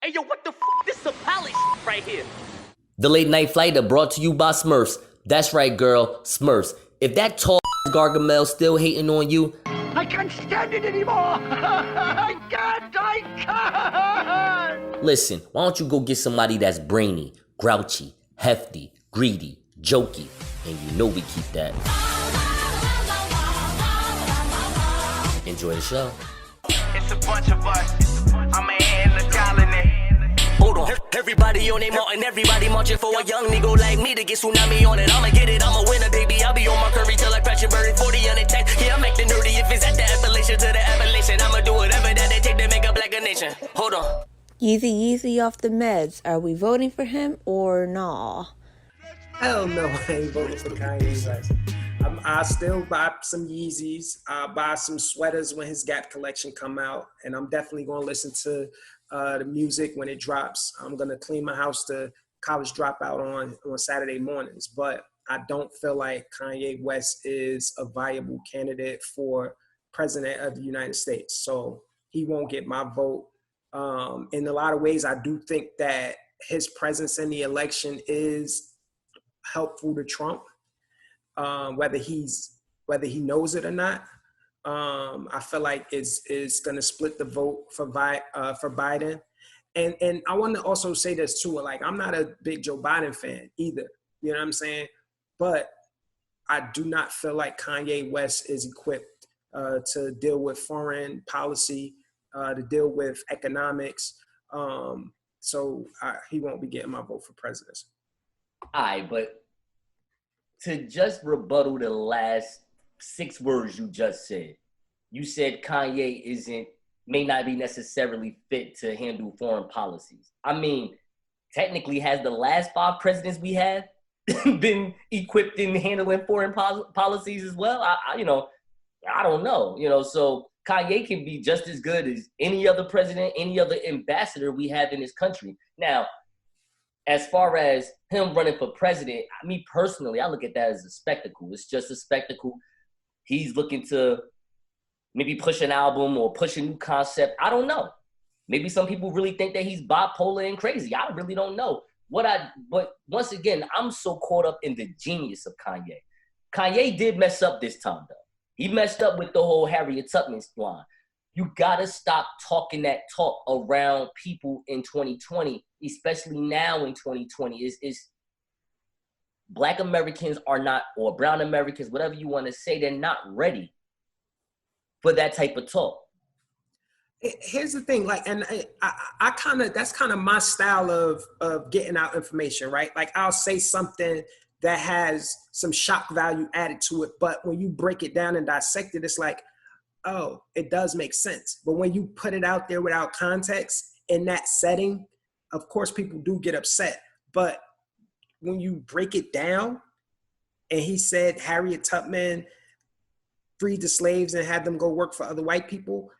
Hey, yo, what the f***? This is some palace right here. The Late Night Flight are brought to you by Smurfs. That's right, girl, Smurfs. If that tall Gargamel still hating on you, I can't stand it anymore! I can't! listen, why don't you go get somebody that's brainy, grouchy, hefty, greedy, jokey, and you know we keep that. Enjoy the show. It's a bunch of us. I'm a in the colony. Hold on. Everybody on their mountain, everybody marching for a young nigga like me to get tsunami on it. I'ma get it, I'ma win it, baby. I'll be on my curry till I crash your bird 40 on the tank. Yeah, I'm acting nerdy if it's at the Appalachian to the Appalachian. I'ma do whatever that they take to make a black a nation. Hold on. Yeezy off the meds. Are we voting for him or nah? Hell no, I ain't voting for Kanye West. I still buy some Yeezys. I buy some sweaters when his Gap collection come out, and I'm definitely gonna listen to the music when it drops. I'm gonna clean my house to College Dropout on Saturday mornings, but I don't feel like Kanye West is a viable candidate for president of the United States. So he won't get my vote. In a lot of ways, I do think that his presence in the election is helpful to Trump, whether he knows it or not. I feel like it's going to split the vote for Biden. And I want to also say this too, like, I'm not a big Joe Biden fan either, you know what I'm saying? But I do not feel like Kanye West is equipped to deal with foreign policy, to deal with economics. So he won't be getting my vote for presidency. All right, but to just rebuttal the last 6 words you just said, you said Kanye may not be necessarily fit to handle foreign policies. I mean, technically, has the last 5 presidents we had been equipped in handling foreign policies as well? I don't know. So Kanye can be just as good as any other president, any other ambassador we have in this country. Now, as far as him running for president, me personally, I look at that as a spectacle. It's just a spectacle. He's looking to maybe push an album or push a new concept. I don't know. Maybe some people really think that he's bipolar and crazy. I really don't know. But once again, I'm so caught up in the genius of Kanye. Kanye did mess up this time, though. He messed up with the whole Harriet Tubman line. You gotta stop talking that talk around people in 2020, especially now in 2020. Is Black Americans are not, or brown Americans, whatever you want to say, they're not ready for that type of talk. Here's the thing, like, and I kind of, that's kind of my style of getting out information, right? Like, I'll say something that has some shock value added to it, but when you break it down and dissect it, it's like, oh, it does make sense. But when you put it out there without context in that setting, of course, people do get upset. But when you break it down, and he said Harriet Tubman freed the slaves and had them go work for other white people,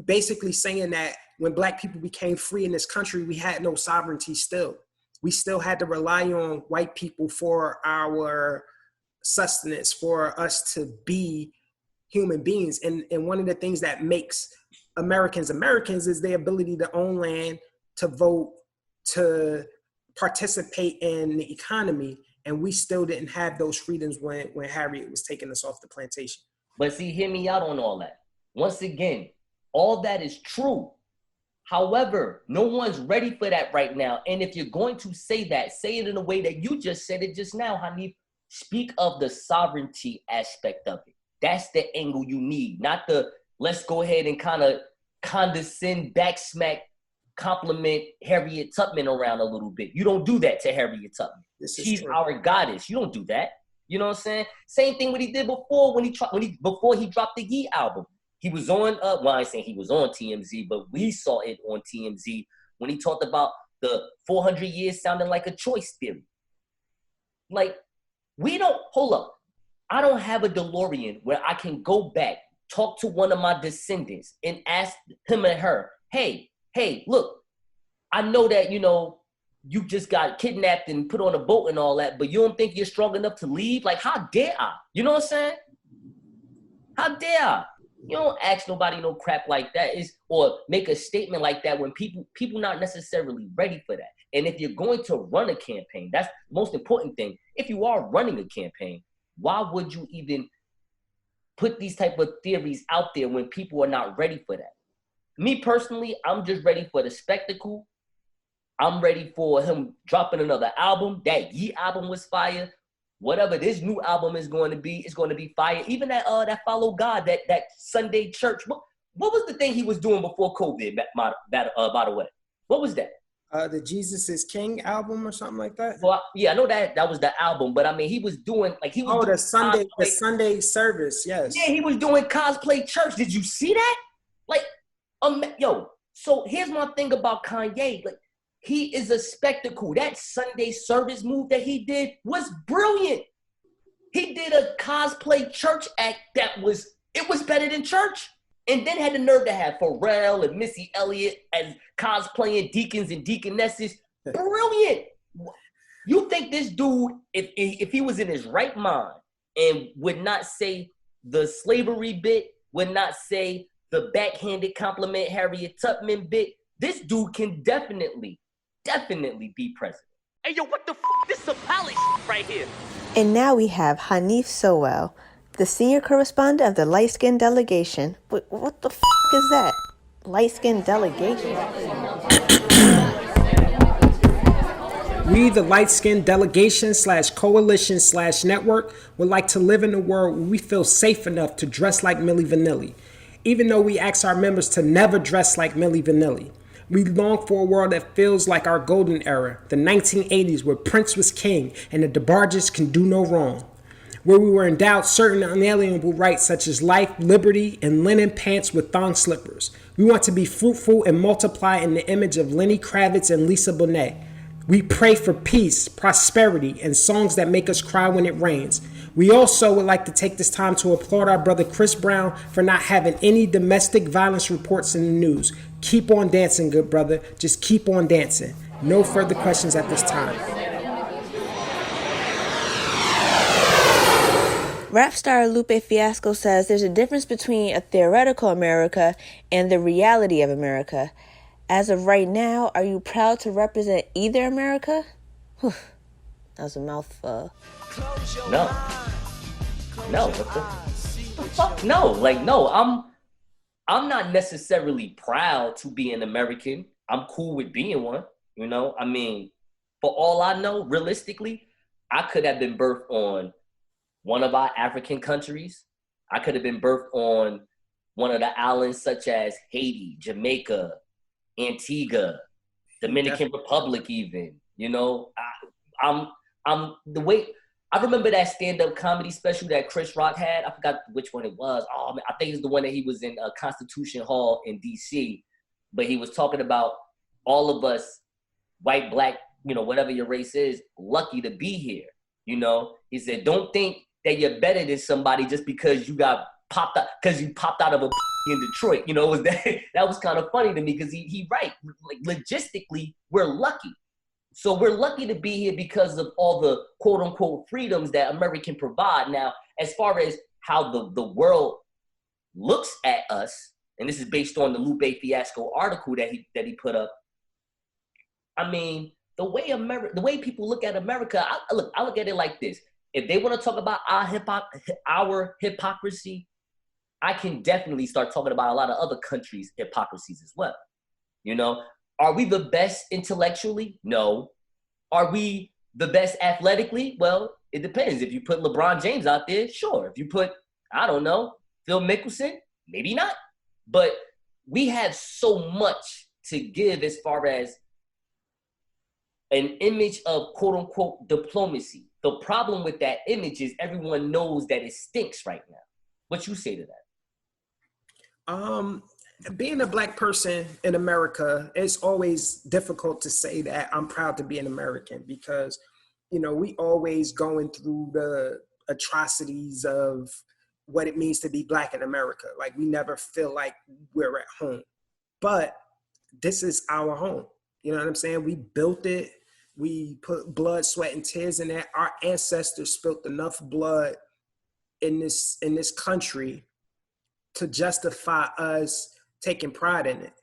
basically saying that when Black people became free in this country, we had no sovereignty still. We still had to rely on white people for our sustenance, for us to be human beings. And one of the things that makes Americans is their ability to own land, to vote, to participate in the economy. And we still didn't have those freedoms when Harriet was taking us off the plantation. But see, hear me out on all that. Once again, all that is true. However, no one's ready for that right now. And if you're going to say that, say it in a way that you just said it just now, Hanif. Speak of the sovereignty aspect of it. That's the angle you need, not the let's go ahead and kind of condescend, backsmack, compliment Harriet Tubman around a little bit. You don't do that to Harriet Tubman. She's our goddess. You don't do that. You know what I'm saying? Same thing what he did before before he dropped the Yee album. He was on, well, I ain't saying he was on TMZ, but we saw it on TMZ when he talked about the 400 years sounding like a choice theory. Like, hold up. I don't have a DeLorean where I can go back, talk to one of my descendants and ask him and her, hey, look, I know that, you just got kidnapped and put on a boat and all that, but you don't think you're strong enough to leave? Like, how dare I? You know what I'm saying? How dare I? You don't ask nobody no crap like that or make a statement like that when people not necessarily ready for that. And if you're going to run a campaign, that's the most important thing. If you are running a campaign, why would you even put these type of theories out there when people are not ready for that? Me personally, I'm just ready for the spectacle. I'm ready for him dropping another album. That Ye album was fire. Whatever this new album is going to be, it's going to be fire. Even that Follow God, that Sunday church. What was the thing he was doing before COVID? By the way, what was that? The Jesus is King album or something like that. Well, yeah, I know that was the album, but I mean, he was doing doing the Sunday service. Yes. Yeah, he was doing cosplay church. Did you see that? Like, yo. So here's my thing about Kanye. Like, he is a spectacle. That Sunday service move that he did was brilliant. He did a cosplay church act that was better than church. And then had the nerve to have Pharrell and Missy Elliott as cosplaying deacons and deaconesses. Brilliant. You think this dude, if he was in his right mind and would not say the slavery bit, would not say the backhanded compliment Harriet Tubman bit, this dude can definitely be president. Hey, yo, what the This is some palace right here. And now we have Hanif Sowell, the senior correspondent of the Light Skin Delegation. What the is that? Light Skin Delegation? We, the Light Skin Delegation /Coalition /Network, would like to live in a world where we feel safe enough to dress like Milli Vanilli, even though we ask our members to never dress like Milli Vanilli. We long for a world that feels like our golden era, the 1980s, where Prince was king and the DeBarges can do no wrong, where we were endowed certain unalienable rights such as life, liberty, and linen pants with thong slippers. We want to be fruitful and multiply in the image of Lenny Kravitz and Lisa Bonet. We pray for peace, prosperity, and songs that make us cry when it rains. We also would like to take this time to applaud our brother Chris Brown for not having any domestic violence reports in the news. Keep on dancing, good brother. Just keep on dancing. No further questions at this time. Rap star Lupe Fiasco says there's a difference between a theoretical America and the reality of America. As of right now, are you proud to represent either America? That was a mouthful. No. What the fuck? No. Like, no, I'm not necessarily proud to be an American. I'm cool with being one, you know? I mean, for all I know, realistically, I could have been birthed on one of our African countries. I could have been birthed on one of the islands such as Haiti, Jamaica, Antigua, Dominican Republic even, you know? I'm the way... I remember that stand-up comedy special that Chris Rock had. I forgot which one it was. Oh, man, I think it's the one that he was in Constitution Hall in D.C. But he was talking about all of us, white, black, you know, whatever your race is, lucky to be here. You know, he said, don't think that you're better than somebody just because you got popped out, because you popped out of a in Detroit. You know, was that was kind of funny to me because he right. Like, logistically, we're lucky. So we're lucky to be here because of all the quote unquote freedoms that America can provide. Now, as far as how the world looks at us, and this is based on the Lupe Fiasco article that he put up. I mean, the way people look at America, I look at it like this. If they want to talk about our hypocrisy, I can definitely start talking about a lot of other countries' hypocrisies as well. You know, are we the best intellectually? No. Are we the best athletically? Well, it depends. If you put LeBron James out there, sure. If you put, I don't know, Phil Mickelson, maybe not. But we have so much to give as far as an image of quote unquote diplomacy. The problem with that image is everyone knows that it stinks right now. What you say to that? Being a black person in America, it's always difficult to say that I'm proud to be an American because, you know, we always going through the atrocities of what it means to be black in America. Like, we never feel like we're at home, but this is our home. You know what I'm saying? We built it. We put blood, sweat, and tears in it. Our ancestors spilt enough blood in this country to justify us taking pride in it,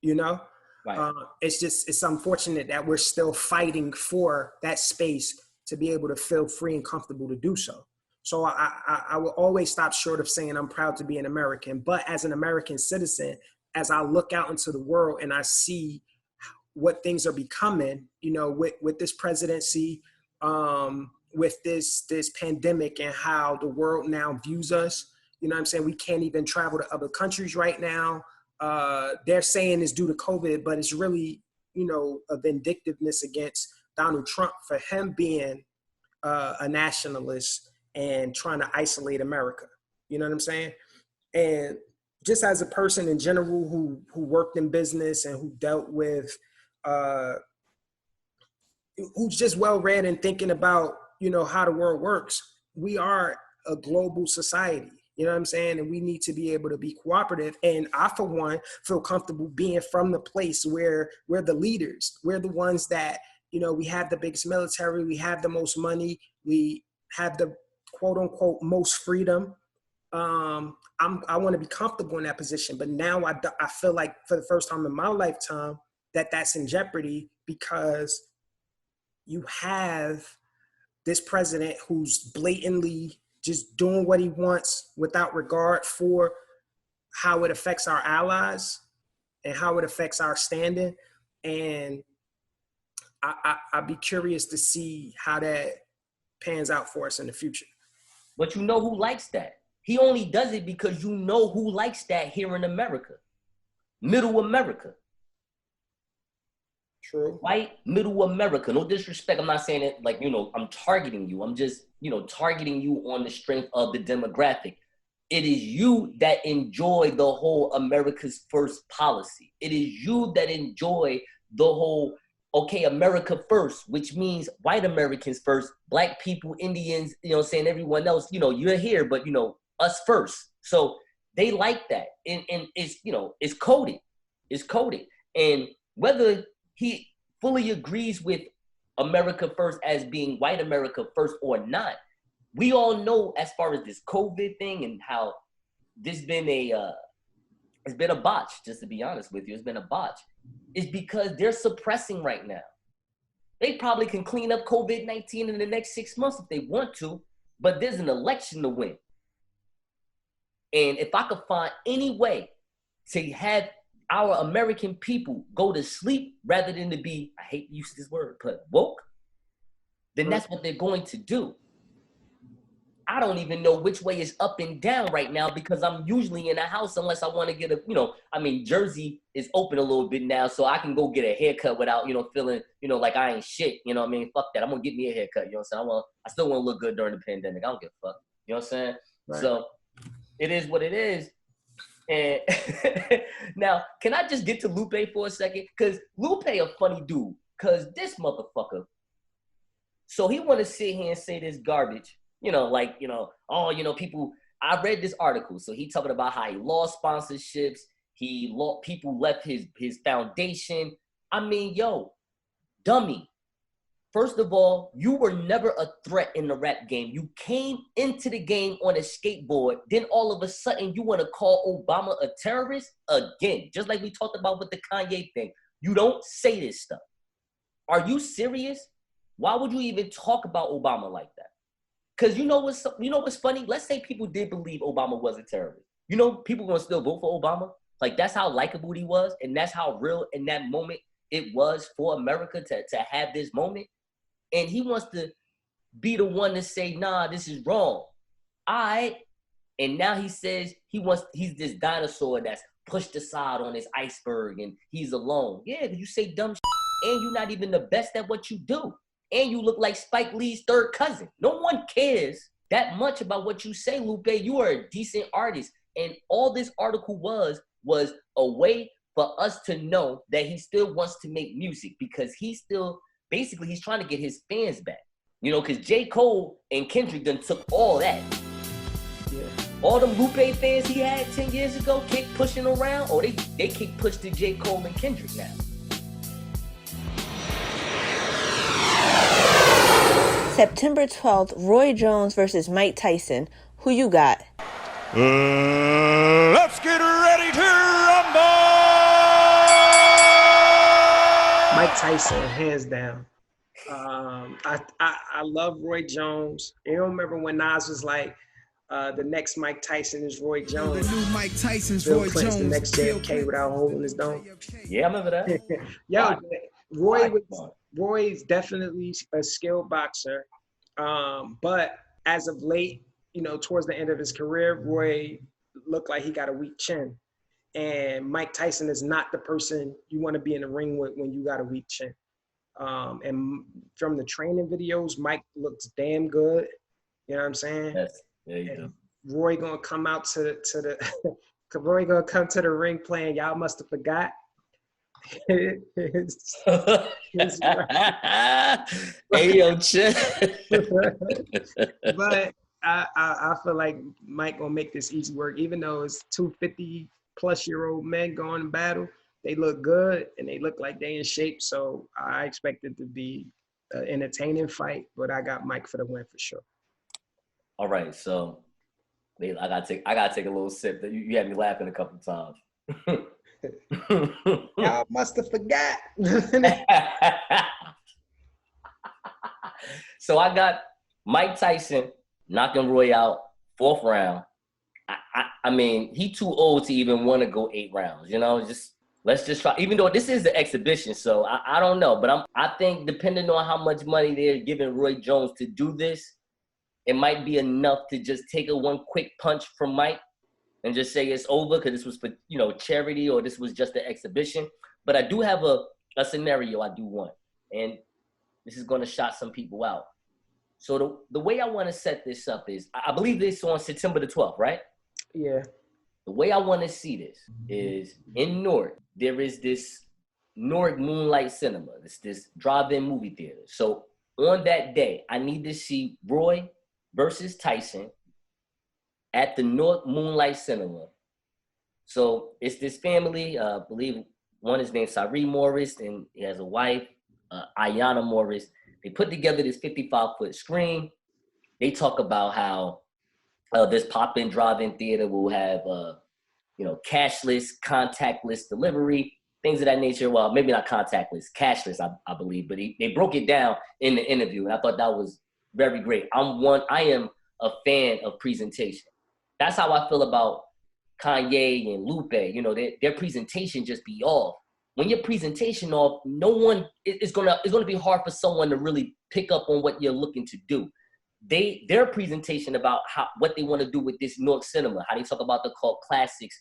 you know? Right. It's unfortunate that we're still fighting for that space to be able to feel free and comfortable to do so. So I will always stop short of saying I'm proud to be an American, but as an American citizen, as I look out into the world and I see what things are becoming, you know, with this presidency, with this pandemic and how the world now views us, you know what I'm saying? We can't even travel to other countries right now. They're saying it's due to COVID, but it's really, you know, a vindictiveness against Donald Trump for him being a nationalist and trying to isolate America. You know what I'm saying? And just as a person in general who worked in business and who dealt with, who's just well read and thinking about, you know, how the world works, we are a global society. You know what I'm saying? And we need to be able to be cooperative. And I, for one, feel comfortable being from the place where we're the leaders. We're the ones that, you know, we have the biggest military, we have the most money, we have the quote unquote most freedom. I want to be comfortable in that position. But now I feel like for the first time in my lifetime that's in jeopardy because you have this president who's blatantly just doing what he wants without regard for how it affects our allies and how it affects our standing. And I'd be curious to see how that pans out for us in the future. But you know who likes that? He only does it because you know who likes that here in America. Middle America. True. White, middle America. No disrespect. I'm not saying it like, you know, I'm targeting you. I'm just, you know, targeting you on the strength of the demographic. It is you that enjoy the whole America's first policy. It is you that enjoy the whole, okay, America first, which means white Americans first, black people, Indians, you know, saying everyone else, you know, you're here, but, you know, us first. So they like that. And it's, you know, it's coded. It's coded. And whether he fully agrees with America first as being white America first or not, we all know as far as this COVID thing and how this been it's been a botch, just to be honest with you. It's been a botch. It's because they're suppressing right now. They probably can clean up COVID-19 in the next 6 months if they want to, but there's an election to win. And if I could find any way to have our American people go to sleep rather than to be, I hate to use this word, but woke, then that's what they're going to do. I don't even know which way is up and down right now because I'm usually in a house unless I want to get a, you know, I mean, Jersey is open a little bit now, so I can go get a haircut without, you know, feeling, you know, like I ain't shit. You know what I mean? Fuck that. I'm going to get me a haircut. You know what I'm saying? I still want to look good during the pandemic. I don't give a fuck. You know what I'm saying? Right. So it is what it is. And now, can I just get to Lupe for a second? Because Lupe a funny dude. Because this motherfucker, so he want to sit here and say this garbage. You know, like, you know, oh, you know, people, I read this article. So he talking about how he lost sponsorships. People left his foundation. I mean, yo, dummy. First of all, you were never a threat in the rap game. You came into the game on a skateboard. Then all of a sudden you want to call Obama a terrorist again, just like we talked about with the Kanye thing. You don't say this stuff. Are you serious? Why would you even talk about Obama like that? Because you know what's funny? Let's say people did believe Obama was a terrorist. You know, people gonna still vote for Obama. Like, that's how likable he was, and that's how real in that moment it was for America to have this moment. And he wants to be the one to say, nah, this is wrong. All right. And now he says he's this dinosaur that's pushed aside on this iceberg and he's alone. Yeah, because you say dumb shit and you're not even the best at what you do. And you look like Spike Lee's third cousin. No one cares that much about what you say, Lupe. You are a decent artist. And all this article was a way for us to know that he still wants to make music because he's trying to get his fans back. You know, because J. Cole and Kendrick done took all that. Yeah. All them Lupe fans he had 10 years ago keep pushing around, or they keep pushed to J. Cole and Kendrick now. September 12th, Roy Jones versus Mike Tyson. Who you got? Let's get ready to rumble! Mike Tyson, hands down. I love Roy Jones. You don't remember when Nas was like, the next Mike Tyson is Roy Jones. The new Mike Tyson's Bill Roy Clinton's Jones. the next JFK without holding his dome. Yeah, I remember that. Yo, Roy's definitely a skilled boxer. But as of late, towards the end of his career, Roy looked like he got a weak chin. And Mike Tyson is not the person you want to be in the ring with when you got a weak chin. And from the training videos, Mike looks damn good. You know what I'm saying? Yes. Yeah, you do. Roy gonna come out to the Roy gonna come to the ring playing Y'all Must Have Forgot. Hey, yo, chill. But I feel like Mike gonna make this easy work, even though it's 250-plus-year-old men going to battle. They look good and they look like they in shape. So I expect it to be an entertaining fight. But I got Mike for the win for sure. All right, so I gotta take a little sip. You had me laughing a couple times. Y'all must have forgot. So I got Mike Tyson knocking Roy out 4th round. I mean, he too old to even want to go 8 rounds. Let's just try. Even though this is the exhibition, so I don't know, but I think depending on how much money they're giving Roy Jones to do this, it might be enough to just take one quick punch from Mike and just say it's over because this was for charity or this was just an exhibition. But I do have a scenario I do want, and this is going to shock some people out. So the way I want to set this up is, I believe this on September the 12th, right? Yeah. The way I want to see this is in Newark, there is this Newark Moonlight Cinema, this drive-in movie theater. So on that day, I need to see Roy versus Tyson at the Newark Moonlight Cinema. So it's this family, I believe one is named Cyree Morris, and he has a wife, Ayanna Morris. They put together this 55-foot screen. They talk about how this pop-in drive-in theater will have, cashless, contactless delivery, things of that nature. Well, maybe not contactless, cashless, I believe. But they broke it down in the interview, and I thought that was very great. I am a fan of presentation. That's how I feel about Kanye and Lupe. Their presentation just be off. When your presentation off, it's gonna be hard for someone to really pick up on what you're looking to do. Their presentation about what they want to do with this Newark cinema, how they talk about the cult classics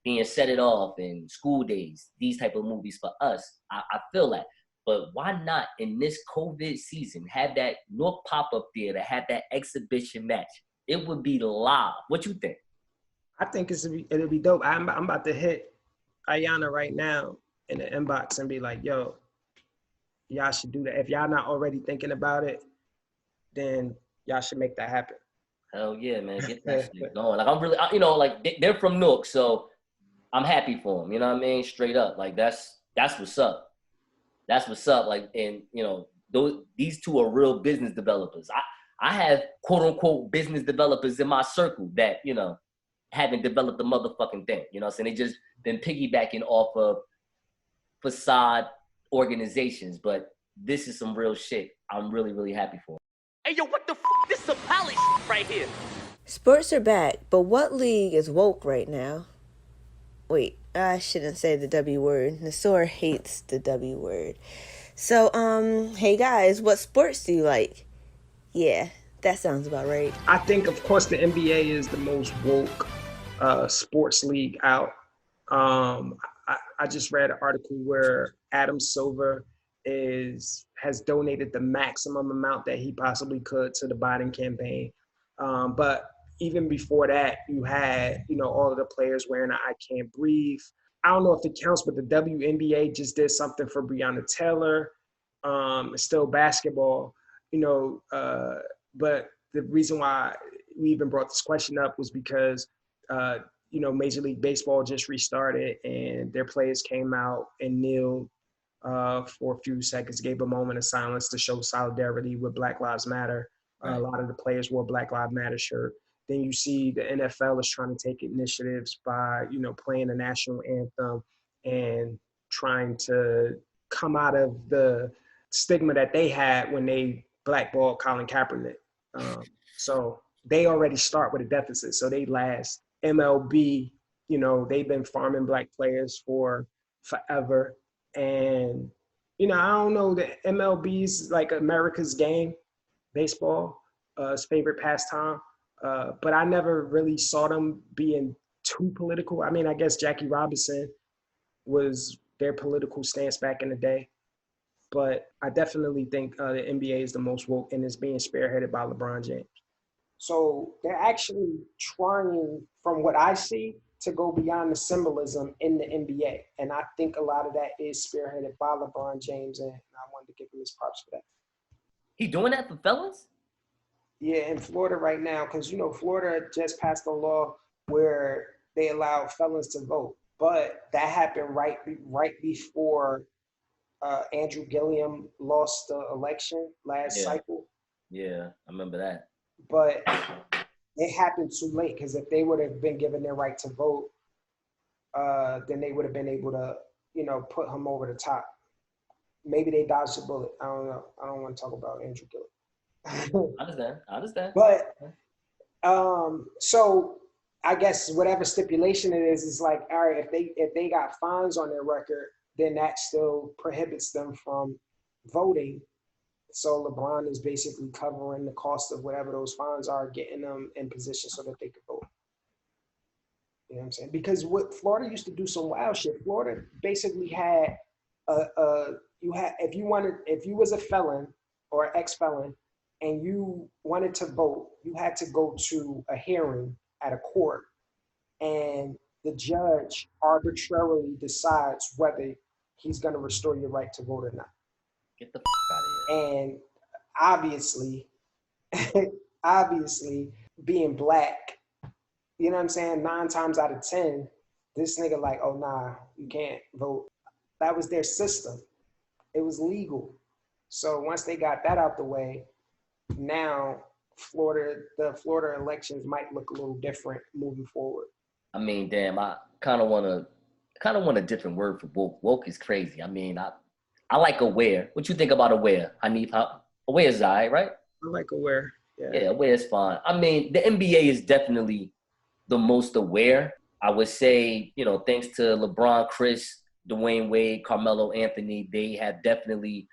being Set It Off and School Days, these type of movies for us. I feel that. But why not in this COVID season have that Newark pop-up theater, have that exhibition match? It would be live. What you think? I think it'll be dope. I'm about to hit Ayanna right now in the inbox and be like, yo, y'all should do that. If y'all not already thinking about it, then y'all should make that happen. Hell yeah, man. Get that shit going. Like, I'm really, they're from Newark, so I'm happy for them. You know what I mean? Straight up. Like, that's what's up. That's what's up. Like, and, these two are real business developers. I have quote unquote business developers in my circle that, haven't developed the motherfucking thing. You know what I'm saying? They just been piggybacking off of facade organizations, but this is some real shit. I'm really, really happy for them. Hey, yo, what the f***? This is some pally right here. Sports are back, but what league is woke right now? Wait, I shouldn't say the W word. Nasor hates the W word. So, hey guys, what sports do you like? Yeah, that sounds about right. I think, of course, the NBA is the most woke sports league out. I just read an article where Adam Silver has donated the maximum amount that he possibly could to the Biden campaign. But even before that, you had, all of the players wearing I Can't Breathe. I don't know if it counts, but the WNBA just did something for Breonna Taylor. It's still basketball, but the reason why we even brought this question up was because, Major League Baseball just restarted and their players came out and kneeled for a few seconds, gave a moment of silence to show solidarity with Black Lives Matter. A lot of the players wore Black Lives Matter shirt. then you see the NFL is trying to take initiatives by, playing the national anthem and trying to come out of the stigma that they had when they blackballed Colin Kaepernick. So they already start with a deficit. So they last. MLB, they've been farming black players for forever. And, I don't know, the MLB's like America's game, baseball, his favorite pastime. But I never really saw them being too political. I mean, I guess Jackie Robinson was their political stance back in the day. But I definitely think the NBA is the most woke, and it's being spearheaded by LeBron James. So they're actually trying, from what I see, to go beyond the symbolism in the NBA. And I think a lot of that is spearheaded by LeBron James, and I wanted to give him his props for that. He doing that for fellas? Yeah, in Florida right now, because, Florida just passed a law where they allow felons to vote. But that happened right before Andrew Gilliam lost the election last cycle. Yeah, I remember that. But it happened too late, because if they would have been given their right to vote, then they would have been able to, put him over the top. Maybe they dodged a bullet. I don't know. I don't want to talk about Andrew Gilliam. I understand. But so I guess whatever stipulation it is like, all right, if they got fines on their record, then that still prohibits them from voting. So LeBron is basically covering the cost of whatever those fines are, getting them in position so that they could vote. You know what I'm saying? Because what Florida used to do some wild shit. Florida basically had if you was a felon or ex-felon and you wanted to vote, you had to go to a hearing at a court, and the judge arbitrarily decides whether he's going to restore your right to vote or not. Get the out of here. And obviously, being black, you know what I'm saying? 9 times out of 10, this nigga like, oh nah, you can't vote. That was their system. It was legal. So once they got that out the way, now the Florida elections might look a little different moving forward. I mean, damn, I kind of want a different word for woke. Woke is crazy. I mean, I like aware. What you think about aware? Aware is all right, right? I like aware. Yeah, aware is fine. I mean, the NBA is definitely the most aware. I would say, thanks to LeBron, Chris, Dwayne Wade, Carmelo Anthony, they have definitely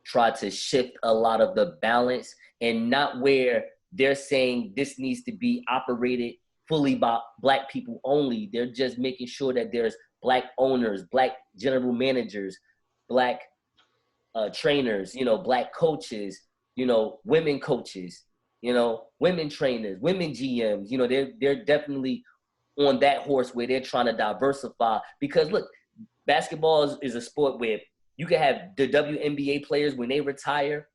tried to shift a lot of the balance, and not where they're saying this needs to be operated fully by black people only. They're just making sure that there's black owners, black general managers, black trainers, black coaches, women coaches, women trainers, women GMs. They're definitely on that horse where they're trying to diversify. Because look, basketball is a sport where you can have the WNBA players, when they retire,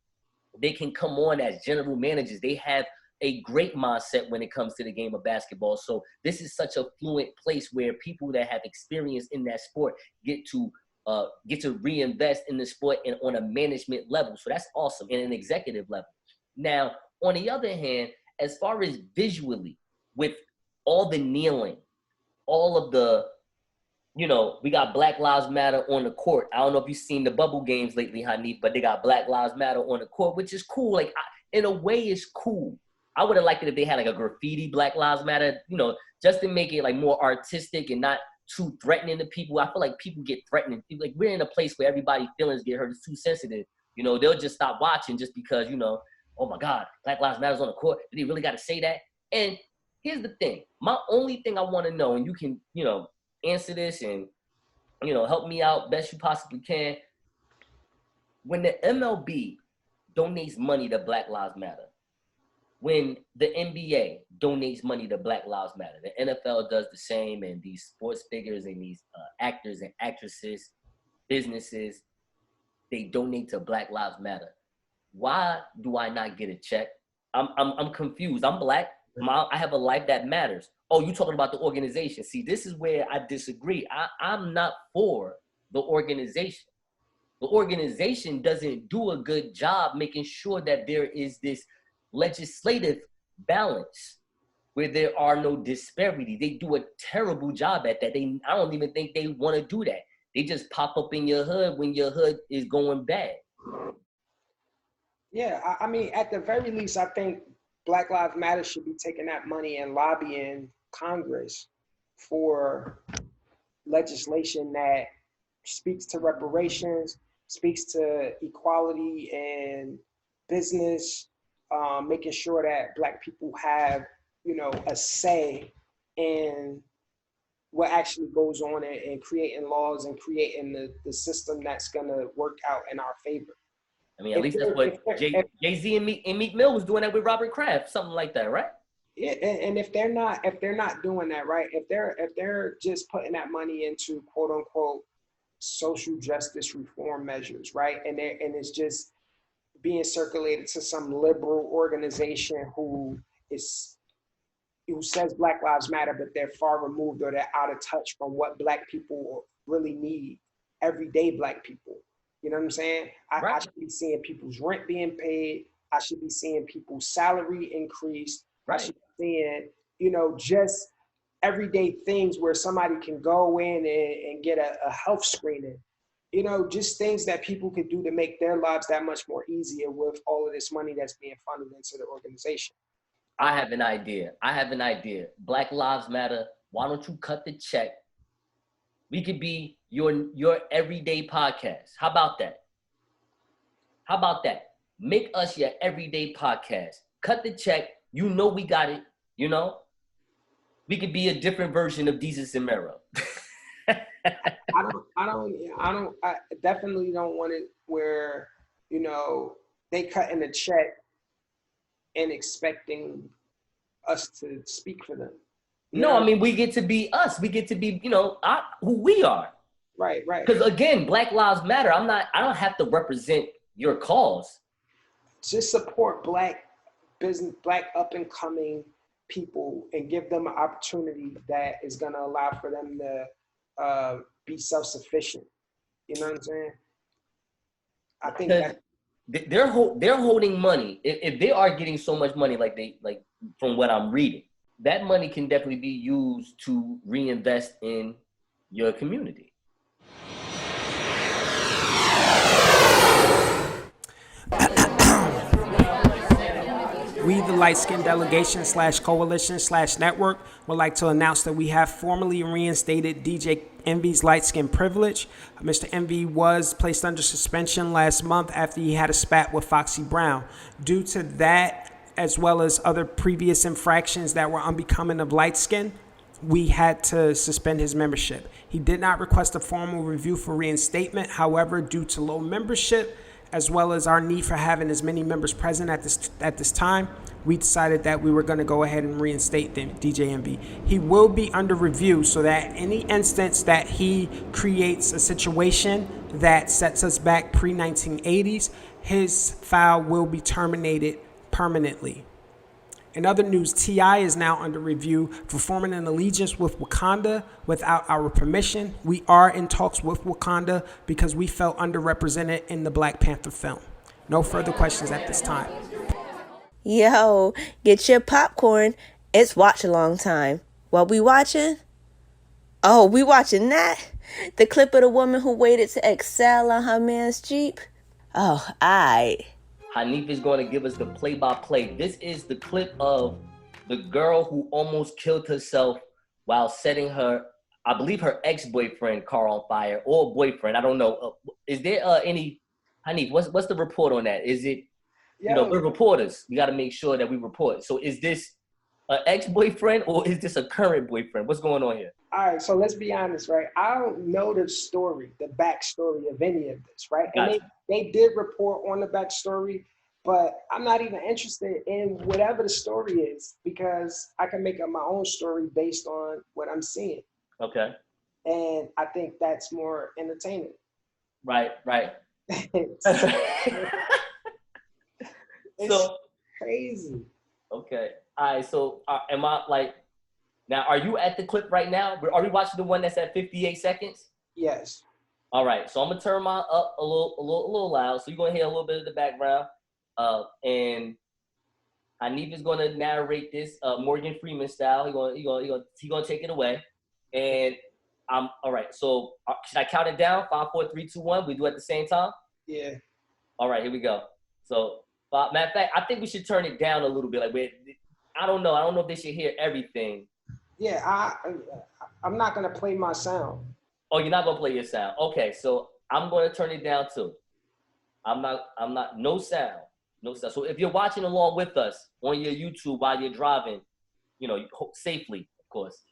they can come on as general managers. They have a great mindset when it comes to the game of basketball. So this is such a fluent place where people that have experience in that sport get to reinvest in the sport and on a management level. So that's awesome, and an executive level. Now, on the other hand, as far as visually, with all the kneeling, all of the, we got Black Lives Matter on the court. I don't know if you've seen the bubble games lately, Hanif, but they got Black Lives Matter on the court, which is cool. Like, in a way, it's cool. I would have liked it if they had like a graffiti Black Lives Matter, just to make it like more artistic and not too threatening to people. I feel like people get threatened. Like, we're in a place where everybody's feelings get hurt. It's too sensitive. They'll just stop watching just because, oh my God, Black Lives Matter's on the court. Did he really got to say that? And here's the thing. My only thing I want to know, and you can, answer this and, help me out best you possibly can. When the MLB donates money to Black Lives Matter, when the NBA donates money to Black Lives Matter, the NFL does the same, and these sports figures and these actors and actresses, businesses, they donate to Black Lives Matter. Why do I not get a check? I'm confused. I'm black. I have a life that matters. Oh, you talking about the organization. See, this is where I disagree. I'm not for the organization. The organization doesn't do a good job making sure that there is this legislative balance where there are no disparity. They do a terrible job at that. I don't even think they want to do that. They just pop up in your hood when your hood is going bad. Yeah, I mean, at the very least, I think Black Lives Matter should be taking that money and lobbying Congress for legislation that speaks to reparations, speaks to equality and business, making sure that Black people have, a say in what actually goes on and creating laws and creating the system that's going to work out in our favor. I mean, at least that's what Jay-Z and Meek Mill was doing that with Robert Kraft, something like that, right? Yeah, and if they're not doing that, right, if they're just putting that money into quote unquote social justice reform measures, right, and it's just being circulated to some liberal organization who says Black Lives Matter, but they're far removed or they're out of touch from what Black people really need, everyday Black people. You know what I'm saying? I should be seeing people's rent being paid. I should be seeing people's salary increased. Right. I should be seeing, just everyday things where somebody can go in and get a health screening. Just things that people could do to make their lives that much more easier with all of this money that's being funded into the organization. I have an idea. Black Lives Matter. Why don't you cut the check? We could be your everyday podcast. How about that? Make us your everyday podcast. Cut the check. We got it. We could be a different version of Jesus and Mero. I definitely don't want it where, they cut in the check and expecting us to speak for them. No, I mean, we get to be us. We get to be, who we are. Right. Because again, Black Lives Matter. I don't have to represent your cause. Just support Black business, Black up and coming people and give them an opportunity that is going to allow for them to be self-sufficient. You know what I'm saying? I think that they're holding money. If they are getting so much money, like from what I'm reading, that money can definitely be used to reinvest in your community. We, the Light Skin Delegation / Coalition / Network, would like to announce that we have formally reinstated DJ Envy's light skin privilege. Mr. Envy was placed under suspension last month after he had a spat with Foxy Brown. Due to that, as well as other previous infractions that were unbecoming of light skin, we had to suspend his membership. He did not request a formal review for reinstatement. However, due to low membership, as well as our need for having as many members present at this time, we decided that we were going to go ahead and reinstate DJ Envy. He will be under review so that any instance that he creates a situation that sets us back pre-1980s, his file will be terminated permanently. In other news, T.I. is now under review for forming an allegiance with Wakanda without our permission. We are in talks with Wakanda because we felt underrepresented in the Black Panther film. No further questions at this time. Yo, get your popcorn. It's watch along time. What we watching? Oh, we watching that? The clip of the woman who waited to excel on her man's Jeep? Oh, aight. Hanif is going to give us the play-by-play. This is the clip of the girl who almost killed herself while setting her, I believe, her ex-boyfriend car on fire, or boyfriend. I don't know. Is there any, Hanif, what's the report on that? Is it, we're reporters. We got to make sure that we report. So is this an ex-boyfriend or is this a current boyfriend? What's going on here? All right, so let's be honest, right? I don't know the story, the backstory of any of this, right? Gotcha. And they did report on the backstory, but I'm not even interested in whatever the story is because I can make up my own story based on what I'm seeing. Okay. And I think that's more entertaining. Right. It's So crazy. Okay. All right. So am I like, now are you at the clip right now? Are we watching the one that's at 58 seconds? Yes. All right. So I'm gonna turn mine up a little loud. So you're gonna hear a little bit of the background. And Hanif is gonna narrate this Morgan Freeman style. He gonna take it away, and I'm all right. So should I count it down? 5, 4, 3, 2, 1. We do it at the same time. Yeah. All right, here we go. So, matter of fact, I think we should turn it down a little bit. Like, I don't know. I don't know if they should hear everything. Yeah, I'm not gonna play my sound. Oh, you're not gonna play your sound. Okay, so I'm gonna turn it down too. I'm not. No sound. No sound. So if you're watching along with us on your YouTube while you're driving, safely, of course,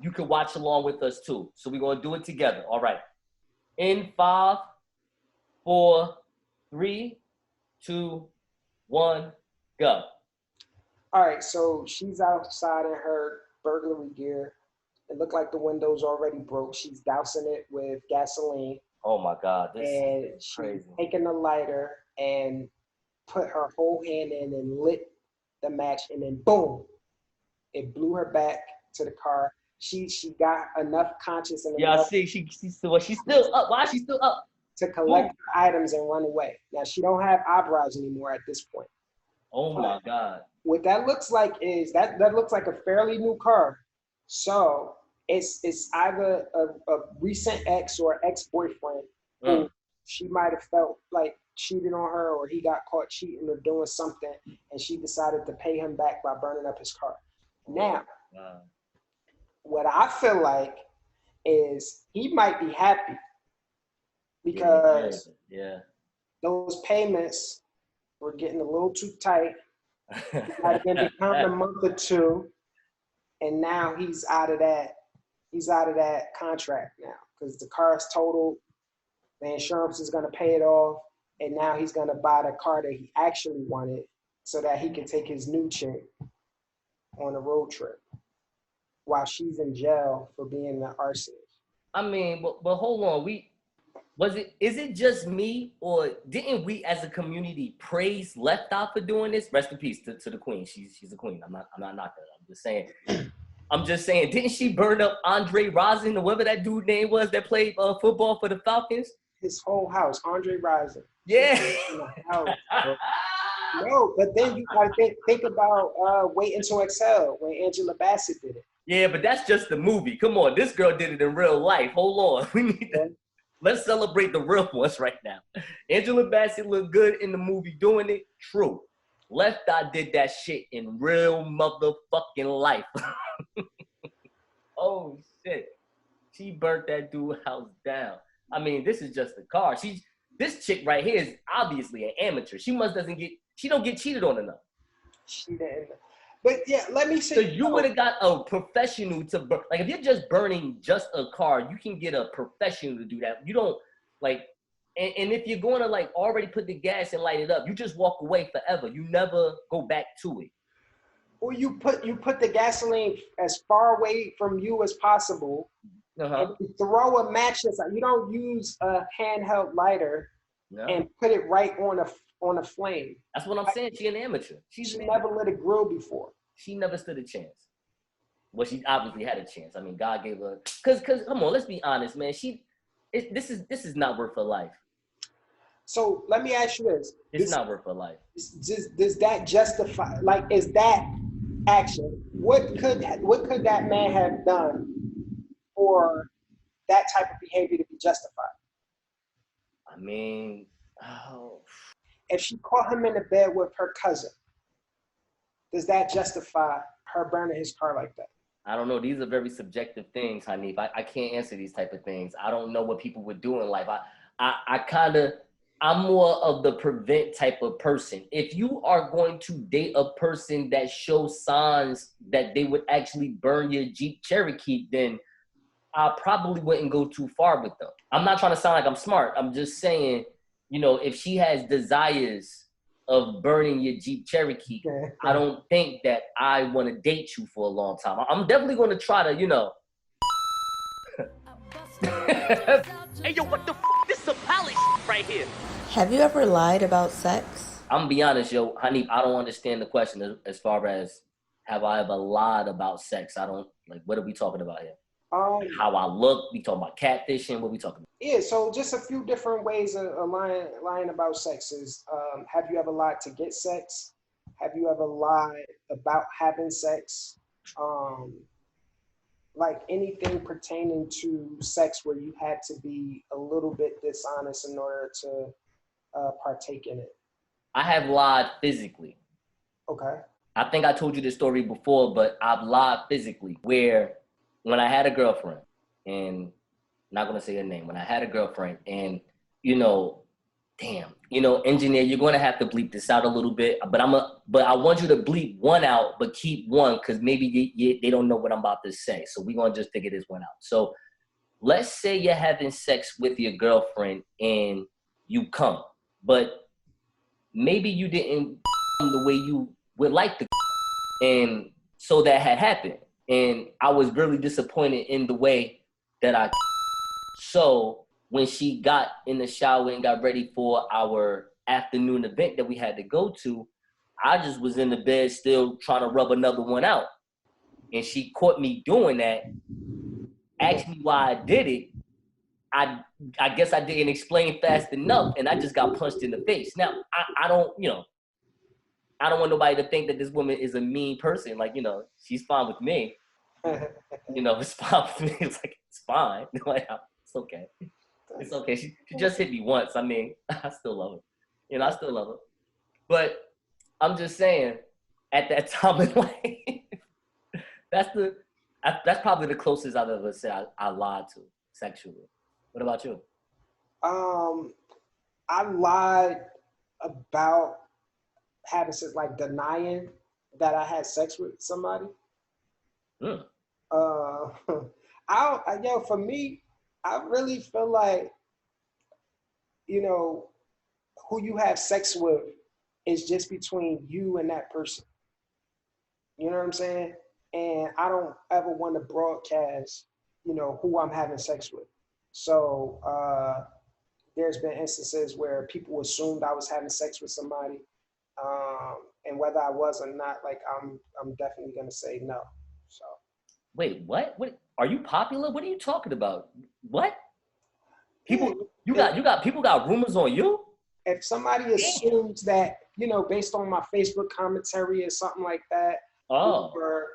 you can watch along with us too. So we're gonna do it together. All right. In 5, 4, 3, 2, 1, go. All right, so she's outside in her burglary gear. It looked like the window's already broke. She's dousing it with gasoline. Oh my God, this and is she's crazy. taking a lighter and put her whole hand in and lit the match, and then boom, it blew her back to the car. She got enough conscious and Yeah, I enough see. She's still up. Why is she still up? to collect her items and run away. Now she don't have eyebrows anymore at this point. Oh my God. What that looks like is that looks like a fairly new car. So it's either a recent ex or ex-boyfriend who she might have felt like cheated on her, or he got caught cheating or doing something, and she decided to pay him back by burning up his car. Now, what I feel like is he might be happy because those payments were getting a little too tight. He might have been behind a month or two, and now he's out of that. He's out of that contract now because the car is totaled. The insurance is going to pay it off, and now he's going to buy the car that he actually wanted so that he can take his new chick on a road trip while she's in jail for being the arsonist. I mean, but hold on. Is it just me, or didn't we as a community praise Left Eye for doing this? Rest in peace to the queen. She's a queen. I'm not knocking her. I'm just saying, didn't she burn up Andre Rison, or whatever that dude name was that played football for the Falcons? His whole house, Andre Rison. Yeah. No, but then you gotta think about Wait Until Exhale when Angela Bassett did it. Yeah, but that's just the movie. Come on, this girl did it in real life. Hold on, we need to let's celebrate the real ones right now. Angela Bassett looked good in the movie doing it. True. Left Eye did that shit in real motherfucking life. Oh shit, she burnt that dude's house down. I mean, this is just a car. This chick right here is obviously an amateur. She don't get cheated on enough. She didn't. But yeah, let me say. So you would have got a professional to burn. Like if you're just burning just a car, you can get a professional to do that. You don't like, and if you're going to like already put the gas and light it up, you just walk away forever. You never go back to it. Or you put the gasoline as far away from you as possible. And you throw a match inside. You don't use a handheld lighter and put it right on a flame. That's what I'm saying. She's an amateur. She never lit a grill before. She never stood a chance. Well, she obviously had a chance. I mean, God gave her. Cause come on, let's be honest, man. This is not worth her life. So let me ask you this: It's not worth her life. Does that justify? Like, is that action? What could that man have done for that type of behavior to be justified? I mean, if she caught him in the bed with her cousin, does that justify her burning his car like that? I don't know. These are very subjective things, Hanif. I can't answer these type of things. I don't know what people would do in life. I'm more of the prevent type of person. If you are going to date a person that shows signs that they would actually burn your Jeep Cherokee, then I probably wouldn't go too far with them. I'm not trying to sound like I'm smart. I'm just saying, if she has desires of burning your Jeep Cherokee, I don't think that I want to date you for a long time. I'm definitely going to try to, Hey, yo, what the This is some poly right here. Have you ever lied about sex? I'm going to be honest, yo, Hanif, I don't understand the question as far as have I ever lied about sex. I don't, what are we talking about here? How I look, we talking about catfishing, what we talking about? Yeah, so just a few different ways of lying about sex is, have you ever lied to get sex? have you ever lied about having sex? Like anything pertaining to sex where you had to be a little bit dishonest in order to partake in it. I have lied physically. Okay. I think I told you this story before, but I've lied physically. Where when I had a girlfriend, and I'm not gonna say her name, when I had a girlfriend, and engineer, you're gonna have to bleep this out a little bit, but I want you to bleep one out, but keep one, because maybe they don't know what I'm about to say. So we're gonna just figure this one out. So let's say you're having sex with your girlfriend and you come, but maybe you didn't the way you would like to, and so that had happened, and I was really disappointed in the way that I. So when she got in the shower and got ready for our afternoon event that we had to go to, I just was in the bed still trying to rub another one out, and she caught me doing that, asked me why I did it. I guess I didn't explain fast enough, and I just got punched in the face. Now I don't want nobody to think that this woman is a mean person. Like, she's fine with me. It's fine with me. It's like, it's fine. Like, it's okay. It's okay. She just hit me once. I mean, I still love her. I still love her. But I'm just saying, at that time in life, that's probably the closest I've ever said I lied to sexually. What about you? I lied about having sex, like denying that I had sex with somebody. Mm. For me, I really feel like, who you have sex with is just between you and that person. You know what I'm saying? And I don't ever want to broadcast, who I'm having sex with. So there's been instances where people assumed I was having sex with somebody. And whether I was or not, like I'm definitely gonna say no. So wait, what? What are you popular? What are you talking about? What? People you got people got rumors on you? If somebody assumes that, based on my Facebook commentary or something like that, or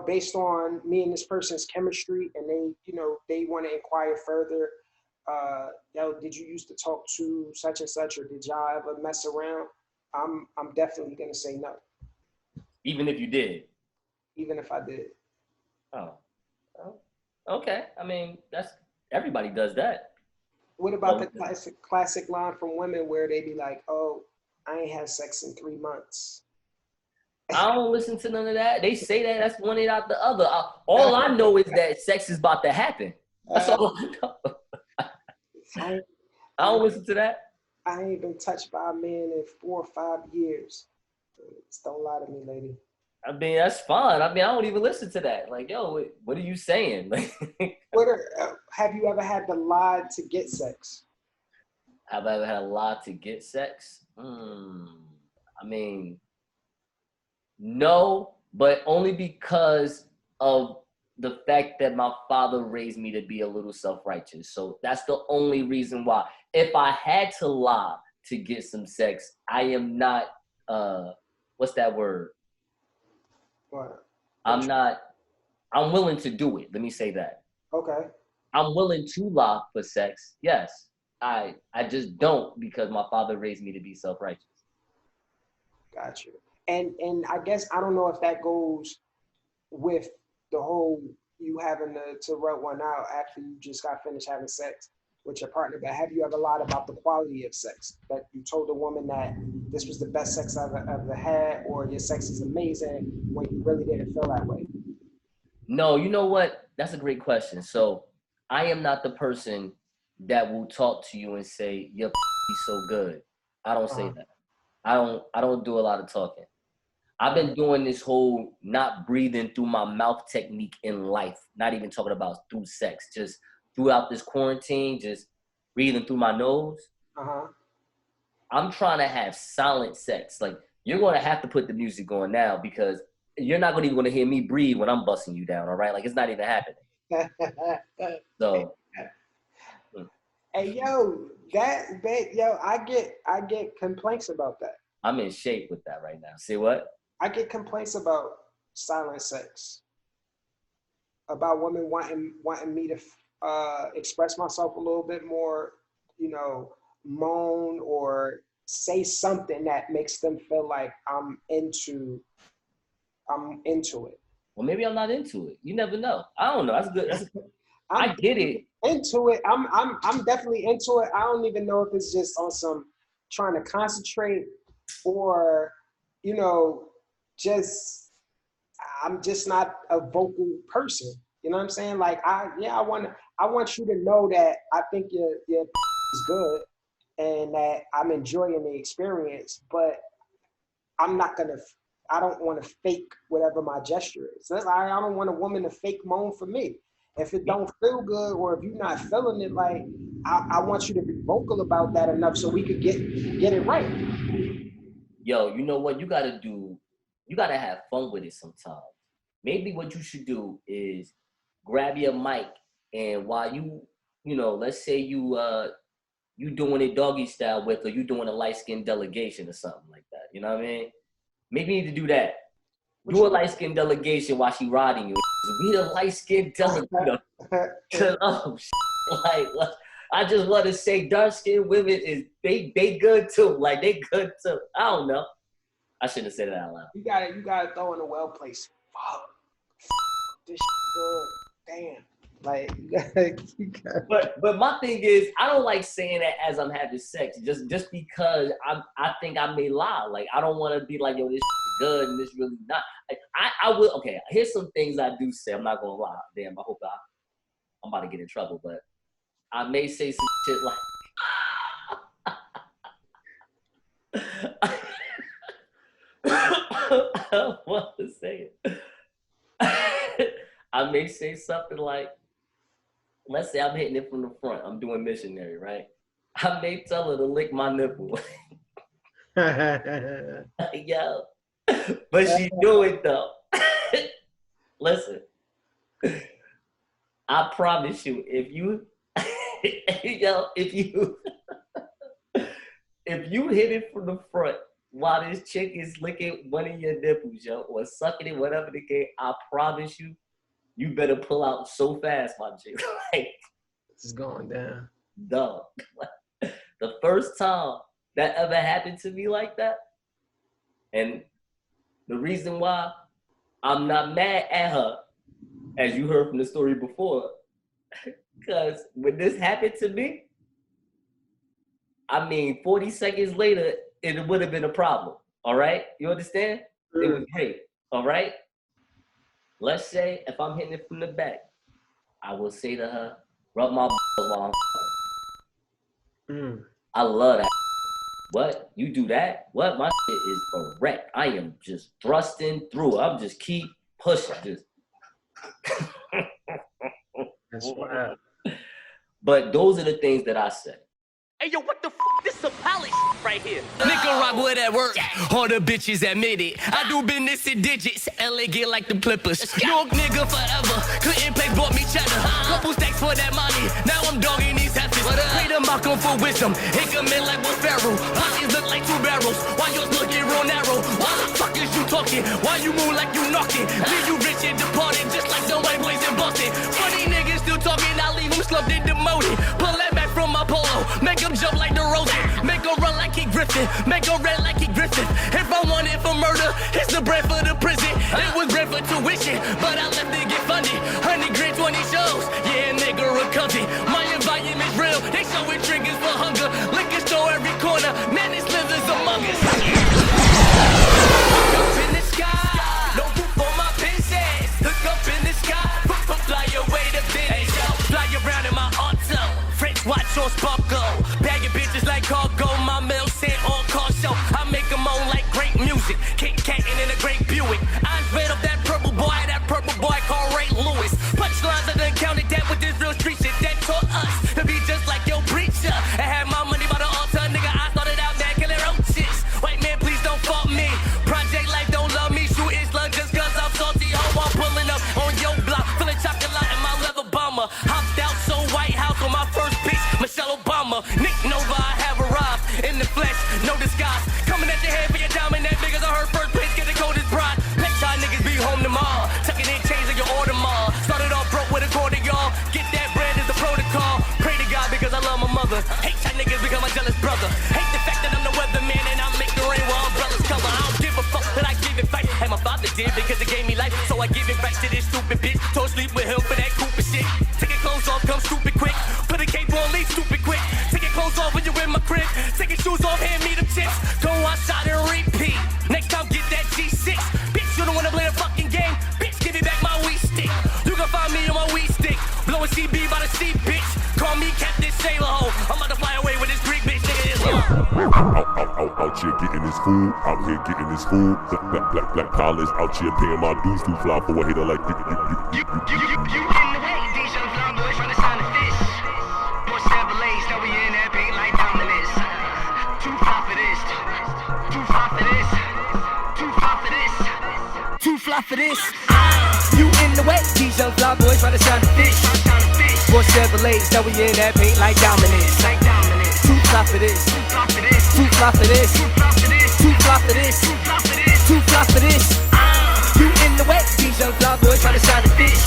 based on me and this person's chemistry, and they want to inquire further, did you used to talk to such and such, or did y'all ever mess around? I'm definitely gonna say no. Even if you did? Even if I did. Oh, okay. I mean, everybody does that. What about the classic line from women where they be like, "Oh, I ain't had sex in 3 months." I don't listen to none of that. They say that, that's one out the other. All I know is that sex is about to happen. That's all I know. I don't listen to that. I ain't been touched by a man in 4 or 5 years. Just don't lie to me, lady. I mean, that's fine. I mean, I don't even listen to that. Like, yo, what are you saying? Have you ever had to lie to get sex? Have I ever had a lie to get sex? I mean, no, but only because of the fact that my father raised me to be a little self-righteous. So that's the only reason why. If I had to lie to get some sex, I am not, what's that word? What? I'm willing to do it. Let me say that. Okay. I'm willing to lie for sex. Yes. I just don't, because my father raised me to be self-righteous. Got you. And I guess, I don't know if that goes with the whole you having to rub one out after you just got finished having sex with your partner, but have you ever lied about the quality of sex? That you told a woman that this was the best sex I've ever had, or your sex is amazing, when you really didn't feel that way? No, you know what? That's a great question. So I am not the person that will talk to you and say, your is so good. I don't say that. I don't do a lot of talking. I've been doing this whole not breathing through my mouth technique in life, not even talking about through sex, just throughout this quarantine, just breathing through my nose. I'm trying to have silent sex. Like, you're going to have to put the music on now, because you're not even going to hear me breathe when I'm busting you down, all right? Like, it's not even happening. So. Hey, I get complaints about that. I'm in shape with that right now. See what? I get complaints about silent sex, about women wanting me to express myself a little bit more, moan or say something that makes them feel like I'm into it. Well, maybe I'm not into it. You never know. I don't know. That's good. I get it. Into it. I'm definitely into it. I don't even know if it's just on some trying to concentrate or, I'm just not a vocal person. You know what I'm saying? Like I want you to know that I think your is good and that I'm enjoying the experience, but I don't want to fake whatever my gesture is. I don't want a woman to fake moan for me. If it don't feel good or if you're not feeling it, like I want you to be vocal about that enough so we could get it right. Yo, you know what? You gotta have fun with it sometimes. Maybe what you should do is grab your mic and while let's say you doing it doggy style with, or you doing a light skin delegation or something like that. You know what I mean? Maybe you need to do that. Do a light skin delegation while she riding you. Be the light skin delegation. Like, I just want to say dark skinned women they good too. Like they good too. I don't know. I shouldn't have said it out loud. You gotta throw in a well place. Fuck. This good. Damn. Like you gotta. But my thing is, I don't like saying that as I'm having sex, just because I think I may lie. Like I don't want to be like, yo, this good and this really not. Like, I will. Okay, here's some things I do say. I'm not gonna lie. Damn, I hope I'm about to get in trouble, but I may say some shit like. I don't want to say it. I may say something like, let's say I'm hitting it from the front. I'm doing missionary, right? I may tell her to lick my nipple. Yo. But she do it though. Listen. I promise you, if you hit it from the front while this chick is licking one of your nipples, yo, or sucking it, whatever the case, I promise you, you better pull out so fast, my chick. Like, this is going down. Dog. The first time that ever happened to me like that, and the reason why I'm not mad at her, as you heard from the story before, because when this happened to me, 40 seconds later, it would have been a problem. All right? You understand? It was great. All right? Let's say if I'm hitting it from the back, I will say to her, rub my balls while I'm I love that. What? You do that? What? My shit is a wreck. I am just thrusting through. I'm just keep pushing. Just. That's wild. But those are the things that I say. Hey, yo, what the f***? This is some poly right here. Nicaragua at work, all the bitches admit it. I do business in digits, LA get like the Clippers. York nigga forever, couldn't pay, bought me cheddar. Couple stacks for that money, now I'm dogging these heifers. Read them out, come for wisdom, hit them in like one pharaoh. Pockets look like two barrels, why yours looking real narrow? Why the fuck is you talking? Why you move like you knocking? Leave you rich and departed, just like the white boys in Boston. Funny niggas still talking, I leave them slumped and demoted. Pull that back from my polo, make them jump like the Rosen, make them run like he Griffin, make them red like he Griffin. If I want it for murder, it's the bread for the prison. It was bread for tuition, but I left to get funded. 100 grand, 20 shows, yeah, nigga, recovery. My environment's real, they showing triggers for hunger. Liquor store every corner, man, it slithers among us. Up in the sky, no roof on my princess. Look up in the sky, fly away to business. Fly around in my auto, French watch on sparkle. Bagging bitches like cargo, my mail sent on car show. I make them on like great music, Kit Katin in a great Buick. I read up that purple boy called Ray Lewis. Punchlines, I done counted that with this real street shit that taught us to be just like your preacher. I had my money by the altar, nigga, I started out I give it back to this stupid bitch. Told sleep with him for that Cooper shit. Take your clothes off, come stupid quick. Put a cape on, leave stupid quick. Take your clothes off when you're in my crib. Take your shoes off, hand me them chips. Go outside and repeat. Next time get that G6. Bitch, you don't wanna play the fucking game. Bitch, give me back my weed stick. You can find me on my weed stick. Blowing CB by the sea, bitch. Call me Captain Sailor Ho. I'm about to fly away with this Greek bitch, nigga. This Out here getting this food, out here getting this food. Black collars out here paying my dues to fly for a hater like you. You in the way, these young fly boys trying to sign a fish. More Chevrolets, now we in that paint like dominance. Too fly for this, too fly for this, too fly for this, too fly for this. You in the way, these young fly boys trying to sign a fish. More Chevrolets, now we in that paint like dominance. Too fly for this, too fly for this, too fly for this, too fly for this, too fly for this. You in the way, these young fly boys trying to sign a fish.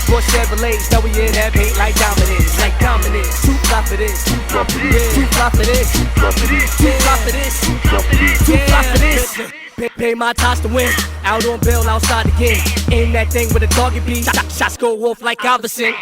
More Chevrolets, now we in that paint like dominance, like dominance. Too fly for this, too fly for this, too fly for this, too fly for this, too fly for this, too fly for this. Pay my ties to win. Out on bail, outside again. Aim that thing with a target beat. Shots go off like Iverson.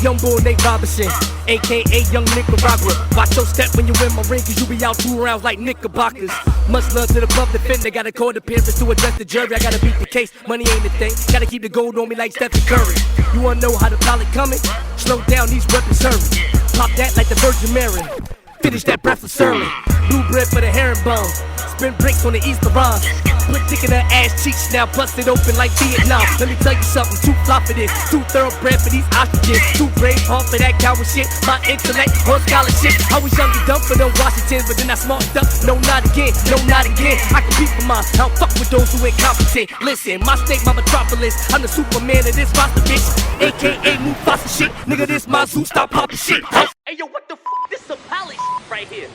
Young bull Nate Robinson, aka Young Nicaragua. Watch your step when you in my ring, cause you be out 2 rounds like Knickerbockers. Much love to the club defender. Gotta call the appearance to address the jury. I gotta beat the case. Money ain't a thing. Gotta keep the gold on me like Stephen Curry. You wanna know how the pilot coming? Slow down, these weapons hurry. Pop that like the Virgin Mary. Finish that breakfast early. Blue bread for the herringbone. Spin bricks on the Easter rhymes. Put dick in her ass cheeks now, bust it open like Vietnam. Let me tell you something, too fly for this. Too thoroughbred for these ostriches. Too brave, hard for that coward shit. My intellect, on scholarship. I was young and dumb for them Washingtons, but then I smartened up. No, not again, no, not again. I compete for mine, I don't fuck with those who incompetent. Listen, my state, my metropolis. I'm the Superman of this roster, bitch. AKA Mufasa shit. Nigga, this my zoo, stop popping shit. Hey yo, what the f? This some palace right here.